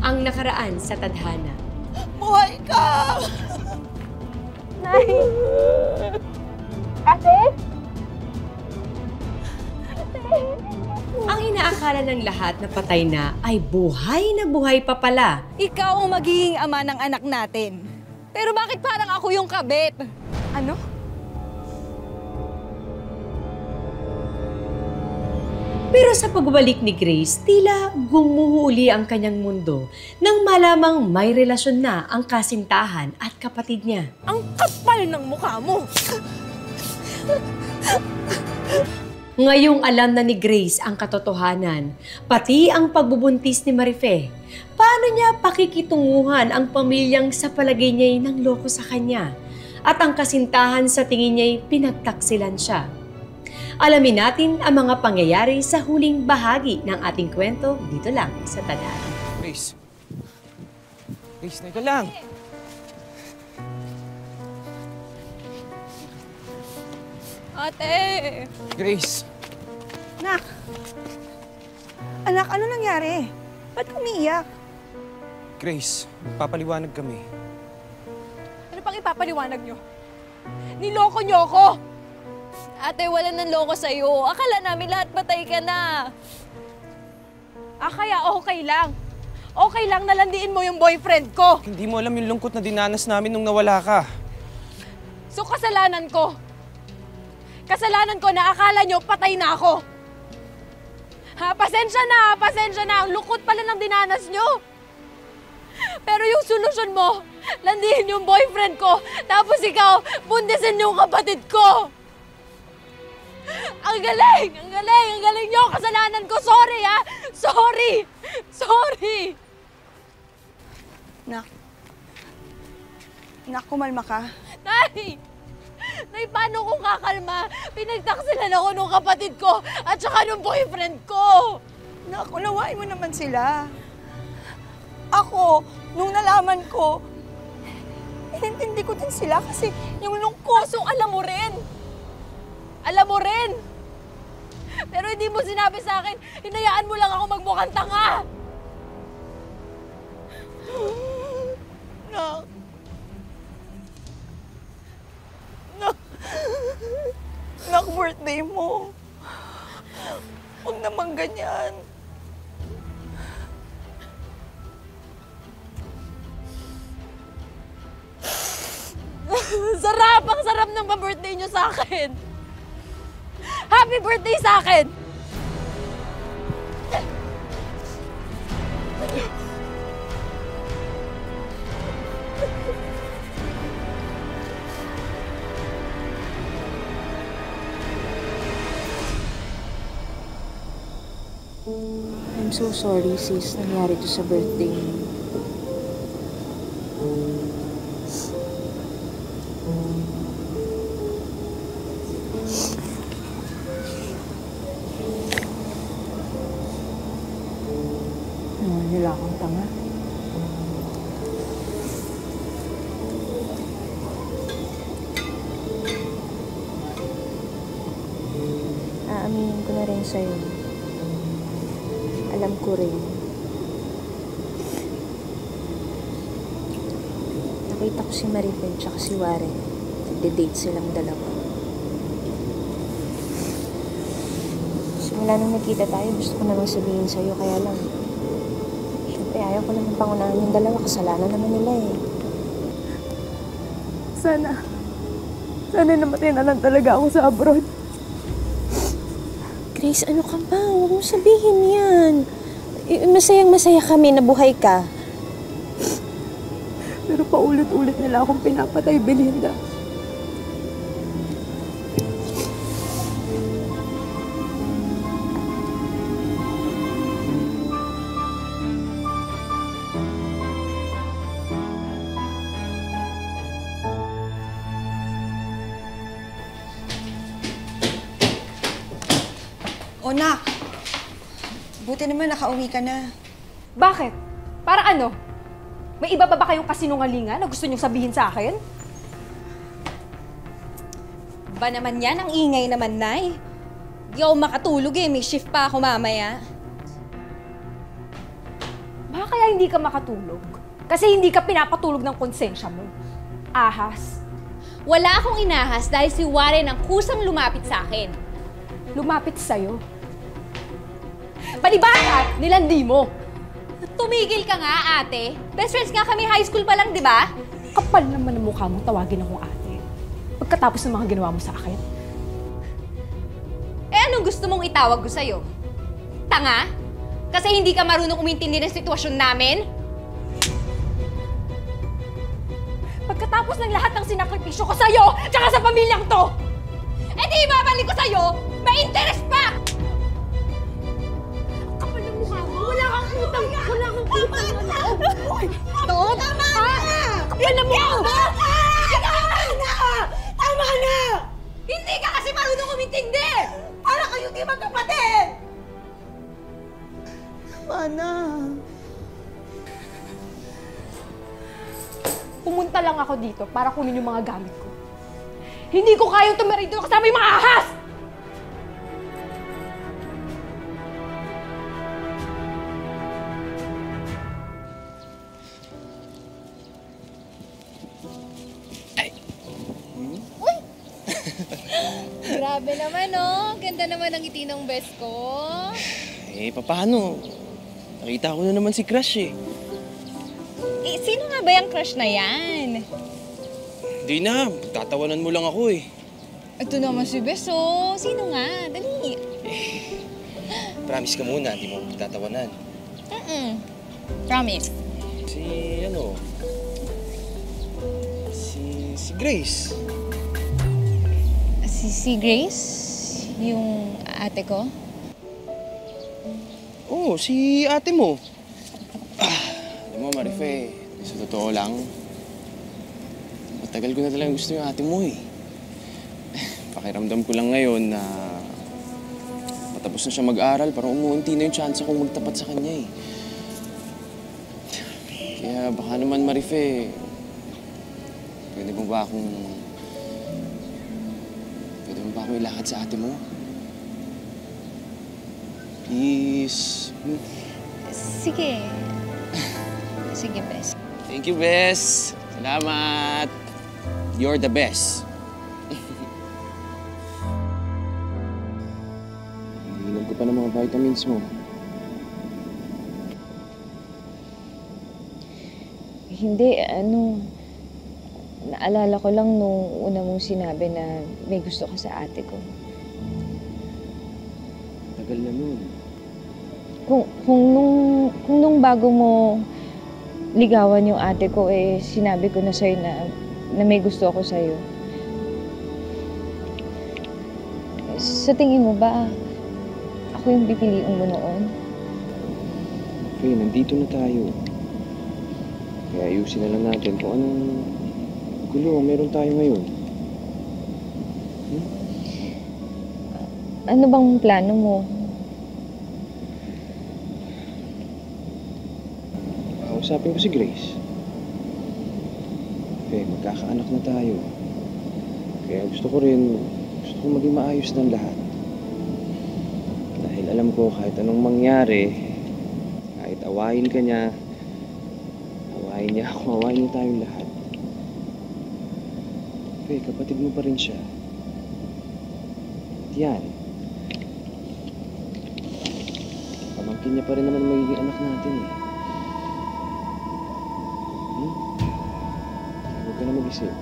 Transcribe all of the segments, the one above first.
ang nakaraan sa tadhana. Buhay ka! Nay! Ate? Ang inaakala ng lahat na patay na ay buhay na buhay pa pala. Ikaw ang magiging ama ng anak natin. Pero bakit parang ako yung kabit? Ano? Pero sa pagbalik ni Grace, tila gumuhuli ang kanyang mundo nang malamang may relasyon na ang kasintahan at kapatid niya. Ang kapal ng mukha mo! Ngayong alam na ni Grace ang katotohanan, pati ang pagbubuntis ni Marife, paano niya pakikitunguhan ang pamilyang sa palagay niya'y nangloko sa kanya at ang kasintahan sa tingin niya'y pinagtaksilan siya. Alamin natin ang mga pangyayari sa huling bahagi ng ating kwento dito lang sa Tadhana. Grace. Grace, teka lang. Ate! Grace. Anak! Anak, ano nangyari? Ba't umiiyak? Grace, papaliwanag kami. Ano pang ipapaliwanag nyo? Niloko nyo ako! Ate, wala nang loko sa'yo. Akala namin lahat patay ka na. Kaya okay lang. Okay lang na landiin mo yung boyfriend ko. Hindi mo alam yung lungkot na dinanas namin nung nawala ka. So kasalanan ko. Kasalanan ko na akala nyo patay na ako. Pasensya na. Ang lungkot pala ng dinanas nyo. Pero yung solusyon mo, landiin yung boyfriend ko, tapos ikaw, bundisin yung kapatid ko. Ang galing nyo, kasalanan ko. Sorry, ha? Sorry. Nak, kumalma ka. Nay, paano kung kakalma? Pinagtaksilan ako nung kapatid ko at saka nung boyfriend ko. Nak, unawain mo naman sila. Ako, nung nalaman ko, inintindi ko din sila kasi yung lungkot. Kaso alam mo rin. Pero hindi mo sinabi sa akin, hinayaan mo lang ako magmukhang tanga. Nak. Nak. Nak, birthday mo. Huwag naman ganyan. Ang sarap ng pa-birthday nyo sa akin. Happy birthday sa akin! I'm so sorry, sis. Nangyari to sa birthday mo. Nila akong tanga. Aaminin ko na rin sa'yo. Alam ko rin. Nakita ko si Marife at si Warren. Nagde-date silang dalawa. Simula nung nakita tayo, gusto ko namang sabihin sa'yo, kaya lang. Siyempre, ayaw ko naman pangunahan yung dalawa. Kasalanan naman nila eh. Sana namatay na lang talaga ako sa abroad. Grace, ano ka ba? Huwag mo sabihin yan. Masayang-masaya kami na buhay ka. Pero paulit-ulit nila akong pinapatay, Belinda. O, Nak. Buti naman nakauwi ka na. Bakit? Para ano? May iba pa ba kayong kasinungalingan na gusto niyong sabihin sa akin? Ba naman yan? Ang ingay naman, Nay. Di ako makatulog eh. May shift pa ako mamaya. Baka kaya hindi ka makatulog. Kasi hindi ka pinapatulog ng konsensya mo. Ahas. Wala akong inahas dahil si Warren ang kusang lumapit sa akin. Lumapit sa'yo. Palibasa, nilandi mo. Tumigil ka nga, ate. Best friends nga kami high school pa lang, di ba? Kapal naman ang mukha mo tawagin akong ate. Pagkatapos ng mga ginawa mo sa akin. Eh anong gusto mong itawag ko sa'yo? Tanga? Kasi hindi ka marunong umintindi ng sitwasyon namin? Pagkatapos ng lahat ng sinakripisyo ko sa'yo, tsaka sa pamilyang to! Eh di ibabalik ko sa'yo, may interest pa! Kapal ng mukha mo! Wala kang utang! Wala kang utang! Uy! Tama na! Kapal ng mukha mo! Tama na! Hindi ka kasi marunong umintindi! Para kayo di magkapatid! Tama na. Pumunta lang ako dito para kunin yung mga gamit ko. Hindi ko kayang tumira dito kasama yung mga ahas! Grabe naman, oh. Ganda naman ang ngiti ng best ko. Eh, paano? Nakita ko na naman si Crush eh. Eh, sino nga ba yung crush na yan? Di na, tatawanan mo lang ako eh. Ito naman si Bes, oh. Sino nga? Dali. Promise ka muna, di mo tatawanan. Promise. Si si Grace. Si Grace? Yung ate ko? Oo, si ate mo. Alam mo, Marife, sa totoo lang, matagal ko na talagang gusto yung ate mo eh. Pakiramdam ko lang ngayon na matapos na siya mag-aral, parang umuunti na yung chance akong magtapat sa kanya eh. Kaya baka naman, Marife, pwede mo ba akong ilakad sa ate mo? Please. Sige. Sige, Bes. Thank you, Bes. Salamat. You're the best. Hinihinom ko pa ng mga vitamins mo. Hindi, naalala ko lang nung una mong sinabi na may gusto ka sa ate ko. Tagal na nun. Kung nung bago mo ligawan yung ate ko, sinabi ko na sa'yo na may gusto ako sa'yo. Sa tingin mo ba, ako yung pipiliin mo noon? Okay, nandito na tayo. Kaya ayusin na lang natin kung anong gulo meron tayo ngayon. Ano bang plano mo? Kausapin ko si Grace. Okay, magkakaanak na tayo. Kaya gusto ko maging maayos ng lahat. Dahil alam ko kahit anong mangyari, kahit awayin ka niya, awayin niya ako, awayin niya tayong lahat. Okay, kapatid mo pa rin siya. At yan. Pamangkin niya pa rin naman magiging anak natin eh. Huwag ka na mag-isip.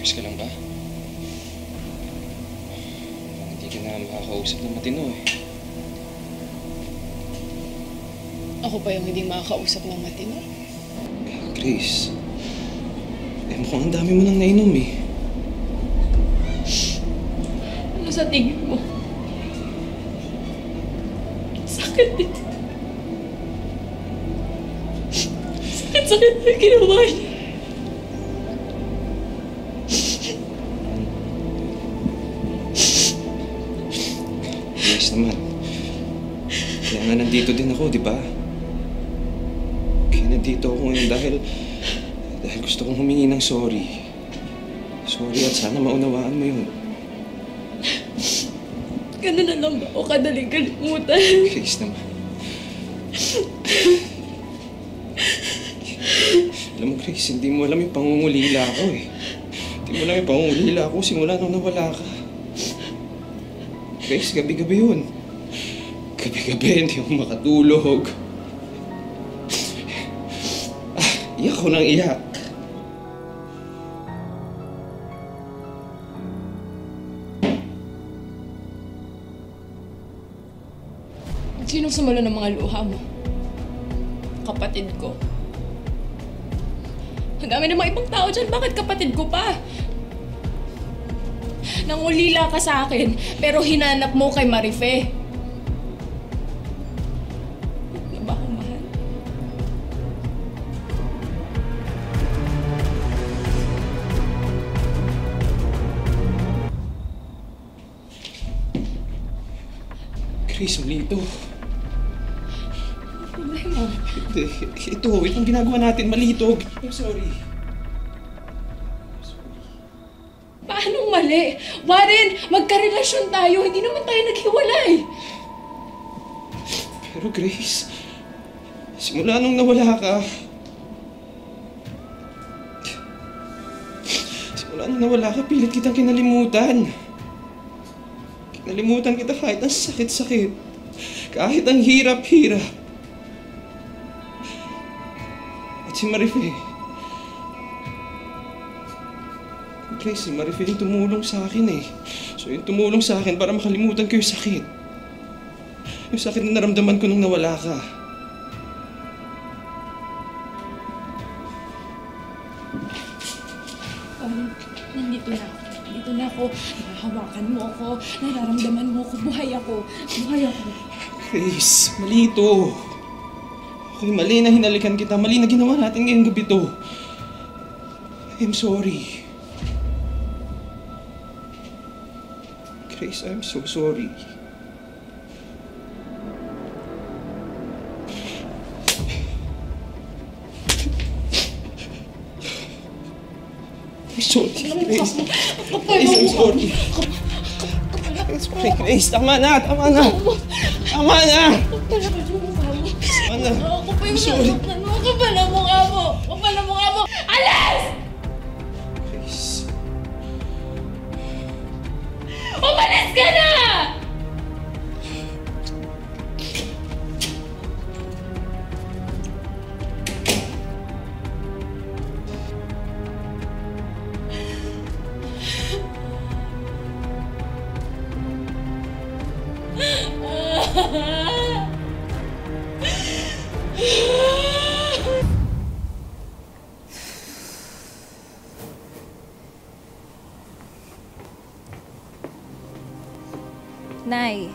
Ayos ka lang ba? Hindi ka na makakausap ng matino eh. Ako pa yung hindi makakausap ng matino. Grace, mukhang ang dami mo nang nainom eh. Ano sa tingin mo? Sakit din. Sakit na ginawa niya. Grace naman. Kaya nga nandito din ako, di ba? Kaya nandito ako ngayon dahil gusto kong humingi ng sorry. Sorry at sana maunawaan mo yun. Ganun na lang ba o kadaling kalimutan? Grace naman. Alam mo, Grace, hindi mo alam yung pangungulila ko eh. Hindi mo alam yung pangungulila ko simula nung nawala ka. Grace, gabi-gabi yun. Gabi-gabi, hindi ako makatulog. Iyak ko nang iyak. Sinong sumalo ng mga luha mo? Kapatid ko. Ang dami ng mga ibang tao dyan, bakit kapatid ko pa? Nangulila ka sa akin, pero hinanap mo kay Marife. Ano ba ako, mahal? Grace, mali ito. Problema. Ito, itong ginagawa natin, mali ito. I'm sorry. Paanong mali? Warren, magkarelasyon tayo. Hindi naman tayo naghiwalay. Pero Grace, simula nung nawala ka, pilit kitang kinalimutan. Kinalimutan kita kahit ang sakit-sakit. Kahit ang hirap-hirap. At si Marife. Grace, si Marife yung tumulong sa akin eh. So yung tumulong sa akin para makalimutan ko yung sakit. Yung sakit na naramdaman ko nung nawala ka. Nandito na ako. Nandito na ako. Nahawakan mo ako. Nararamdaman mo ako. Buhay ako. Buhay ako. Grace, mali ito. Okay, mali na hinalikan kita. Mali na ginawa natin ngayong gabi to. I'm sorry. Grace, I'm so sorry. I'm sorry, Grace. Grace, I'm sorry. I'm sorry, Grace. Tama na, tama na. Tama na. Tama na. Ako pa yung sorry. nasaktan mo. Kapal na mukha mo. Kapal na mukha mo. Alas! Grace. Umalis ka na! Nay,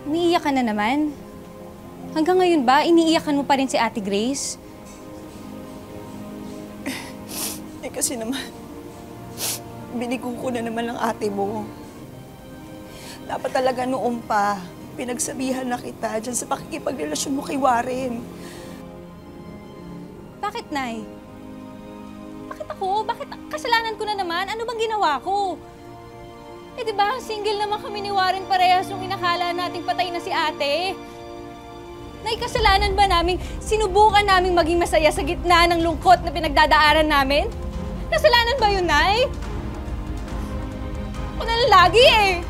umiiyak ka na naman. Hanggang ngayon ba, iniiyakan mo pa rin si Ate Grace? Eh kasi naman, binigo ko na naman ang ate mo. Dapat talaga noon pa, pinagsabihan na kita dyan sa pakikipagrelasyon mo kay Warren. Bakit, Nay? Bakit ako? Bakit kasalanan ko na naman? Ano bang ginawa ko? Eh, di ba, single naman kami ni Warren parehas nung inakala nating patay na si ate. Nay, kasalanan ba namin sinubukan naming maging masaya sa gitna ng lungkot na pinagdadaanan namin? Kasalanan ba yun, Nay? Ako na lang lagi eh.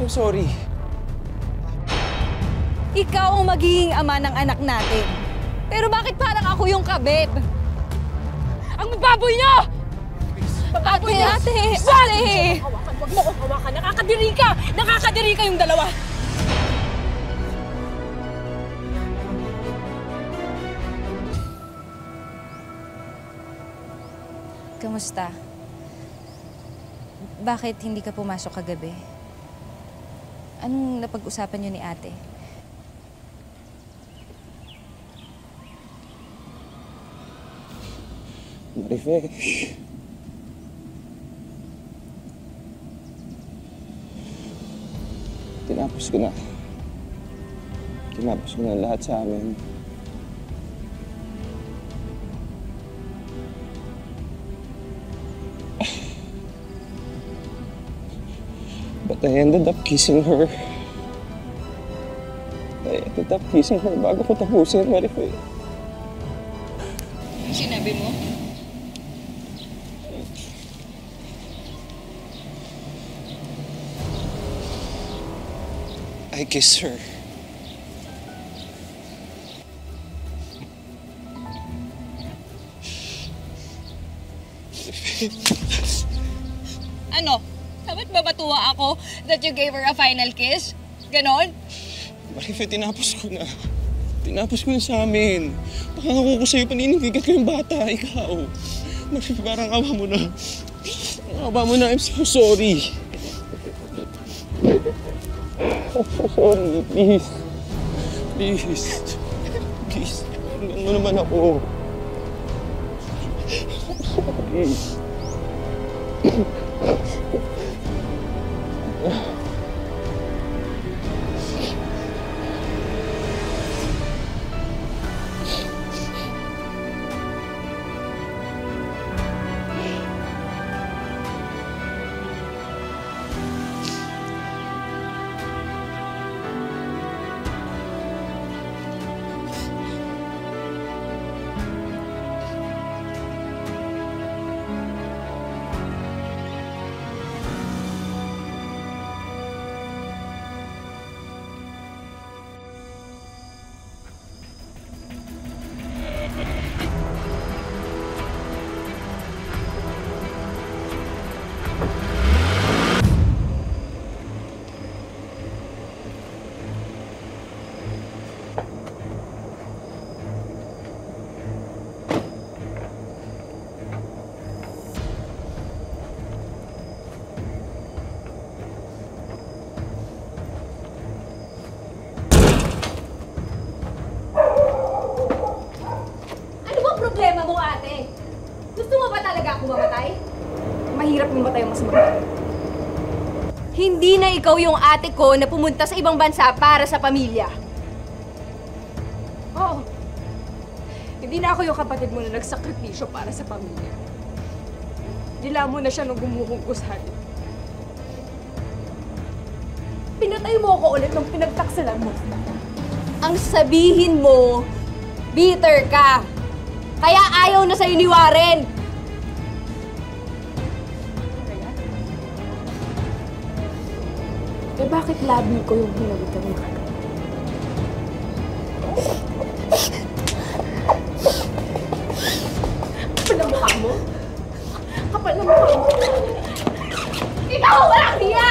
I'm sorry. Ikaw ang magiging ama ng anak natin. Pero bakit parang ako yung kabit? Ang baboy niyo! Ate, ate! Huwag mo kong hawakan. Nakakadiri ka! Nakakadiri kayong dalawa! Kamusta? Bakit hindi ka pumasok kagabi? Anong napag-usapan niyo ni ate? Marife. Tinapos ko na. Tinapos ko na lahat sa amin. But I ended up kissing her. I ended up kissing her bago ko tapusin, Marife. Sinabi mo? I kissed her. Ano? Dapat ba matuwa ako that you gave her a final kiss? Ganon? Marife, tinapos ko na. Tinapos ko na sa amin. Pakangako ko sa'yo, paninindigan ko yung bata. Ikaw. Marife, parang awa mo na. Awa mo na. I'm so sorry. I'm so sorry. Please. Please. Please. Tingnan mo naman ako. I'm sorry. Problema mo, ate? Gusto mo ba talaga ako mamatay? Mahirap mamatay ang mas maganda. Hindi na ikaw yung ate ko na pumunta sa ibang bansa para sa pamilya. Oo. Hindi na ako yung kapatid mo na nagsakripisyo para sa pamilya. Dila mo na siya nung gumuhungkusan. Pinatay mo ako ulit nung pinagtaksalan mo. Ang sabihin mo, bitter ka. Kaya ayaw na sa'yo ni Warren. Eh bakit labi ko yung hinawitan mo kagad? Kapal ang mukha mo? Kapal ang mukha mo? Ikaw walang hiya!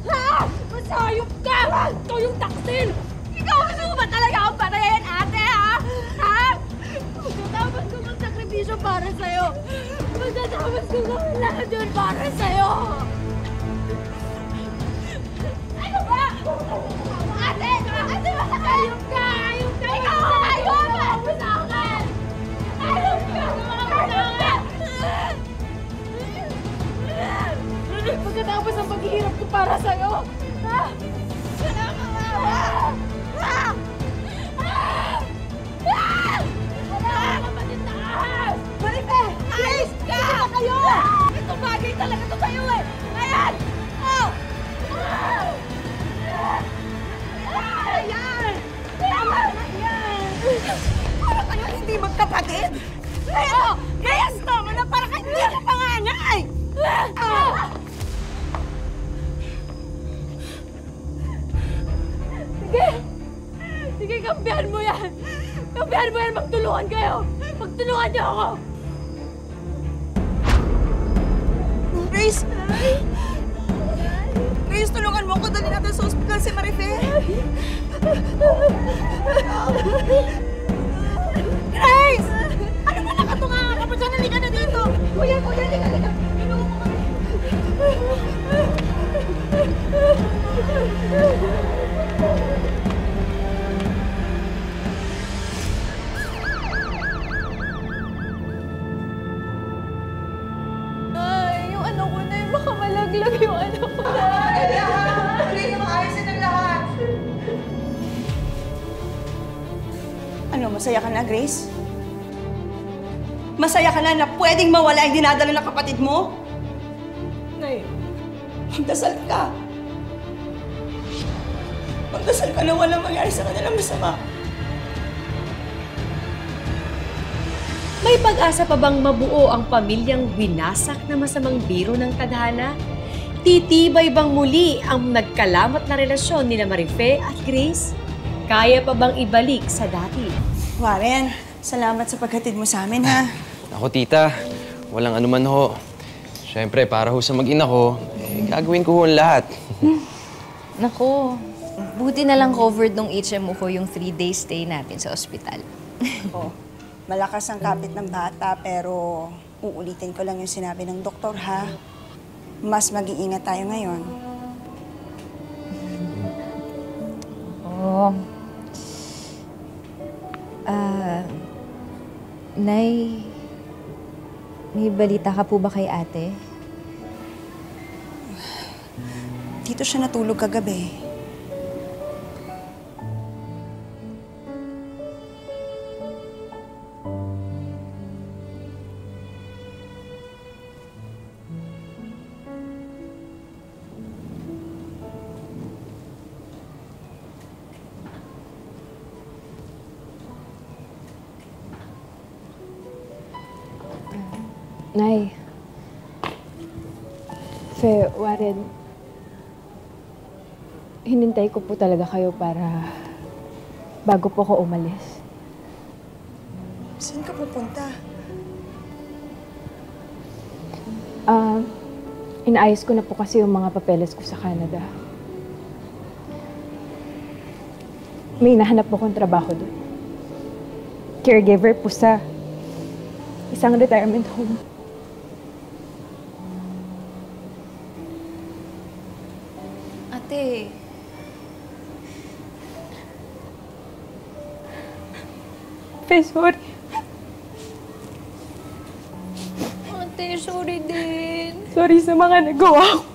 Ha? Masayop ka! Ikaw yung taksil! Ikaw gusto mo ba talaga akong patayin, ate, ha? Ha? Magkatapos ko magsakripisyo para sa'yo. Magkatapos ko gawin lahat yun para sa'yo. Ano ba? Ate! Ate, masakayop ka! Ayop ka! Ikaw ang ayop! Ayop mo sa akin! Ayop ka! Pagkatapos ang paghihirap ko para sa'yo, ha? Wala ka nga! Ha? Wala ka kapatid na ahas! Marife! Ayos ka! Sige na kayo! Ito bagay talaga to sa'yo eh! Ayan! Oh! Ayan! Tama na yan! Para kayo hindi magkapatid? Oo! Gayas naman na para kayo hindi ako panganay! Kampihan mo yan! Kampihan mo yan! Magtulungan kayo! Magtulungan niyo ako! Grace! Grace, tulungan mo ako. Dali natin sa ospital si Marife. Grace! Ano ba nakatunga ka? Kapag saan halika na dito? Kuya, halika. Inuho mo kami. Ay, yung anak ko na yun. Baka malaglag yung anak ko na. Grace, maayusin ang lahat. Ano, masaya ka na, Grace? Masaya ka na pwedeng mawala yung dinadala ng kapatid mo? Nay. Magdasal ka. Magdasal ka na walang mangyari sa kanilang masama. May pag-asa pa bang mabuo ang pamilyang winasak na masamang biro ng tadhana? Titibay bang muli ang nagkalamat na relasyon nina Marife at Grace? Kaya pa bang ibalik sa dati? Warren, salamat sa paghatid mo sa amin, ha? Ako, tita, walang anuman ho. Siyempre, para ho sa mag-ina ko, gagawin ko ho ang lahat. Nako, buti na lang covered nung HMO ko yung 3-day stay natin sa ospital. Oh, malakas ang kapit ng bata, pero uulitin ko lang yung sinabi ng doktor, ha? Mas mag-iingat tayo ngayon. Oo. Nay, may balita ka po ba kay ate? Dito siya natulog kagabi. Nay. Fe, Warren. Hinintay ko po talaga kayo para bago po ko umalis. Saan ka pupunta? Inaayos ko na po kasi yung mga papeles ko sa Canada. May nahanap po kong trabaho doon. Caregiver po sa isang retirement home. Ate, Fe, sorry. ate, sorry din. Sorry sa mga nagawa ko.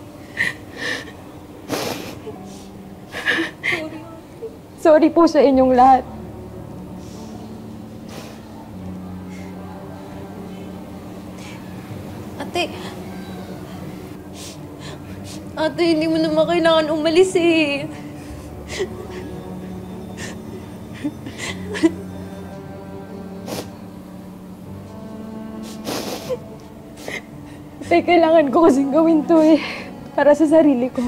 Sorry po sa inyong lahat. Ate, hindi mo naman kailangan umalis eh. Tay, kailangan ko kasing gawin to eh. Para sa sarili ko.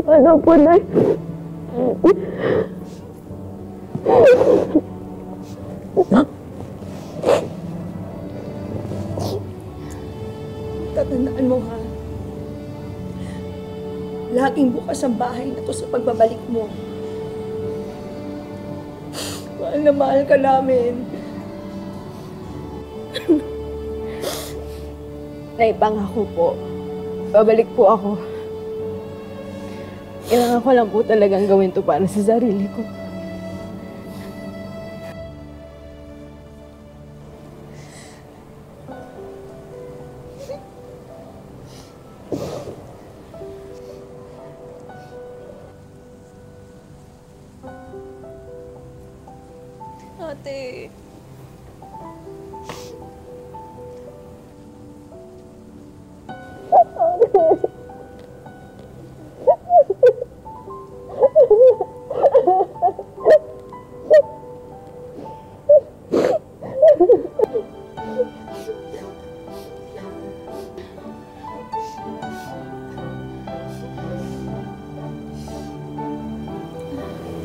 Ano po, Nay? Tatandaan mo, ha? Laging bukas ang bahay na to sa pagbabalik mo. Mahal na mahal ka namin. Naipangako po. Babalik po ako. Kailangan ko lang po talagang gawin to para sa sarili ko. Ate.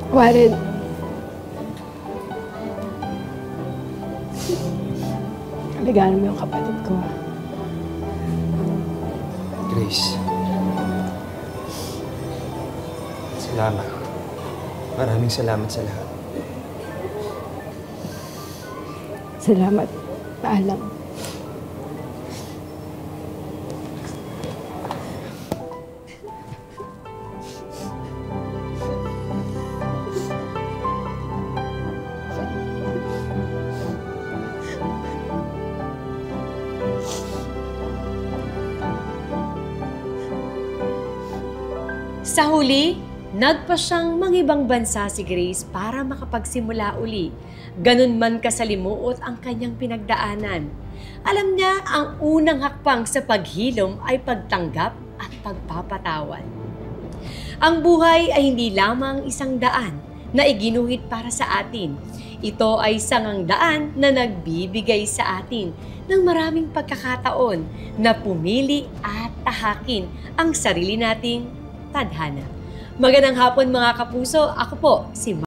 Warren, alagaan mo yung kapatid ko. Grace. Salamat. Maraming salamat sa lahat. Salamat. Paalam. Sa huli, nagpa siyang mangibang bansa si Grace para makapagsimula uli. Ganun man kasalimuot ang kanyang pinagdaanan. Alam niya ang unang hakbang sa paghilom ay pagtanggap at pagpapatawad. Ang buhay ay hindi lamang isang daan na iginuhit para sa atin. Ito ay sangang daan na nagbibigay sa atin ng maraming pagkakataon na pumili at tahakin ang sarili nating tadhana. Magandang hapon mga kapuso, ako po si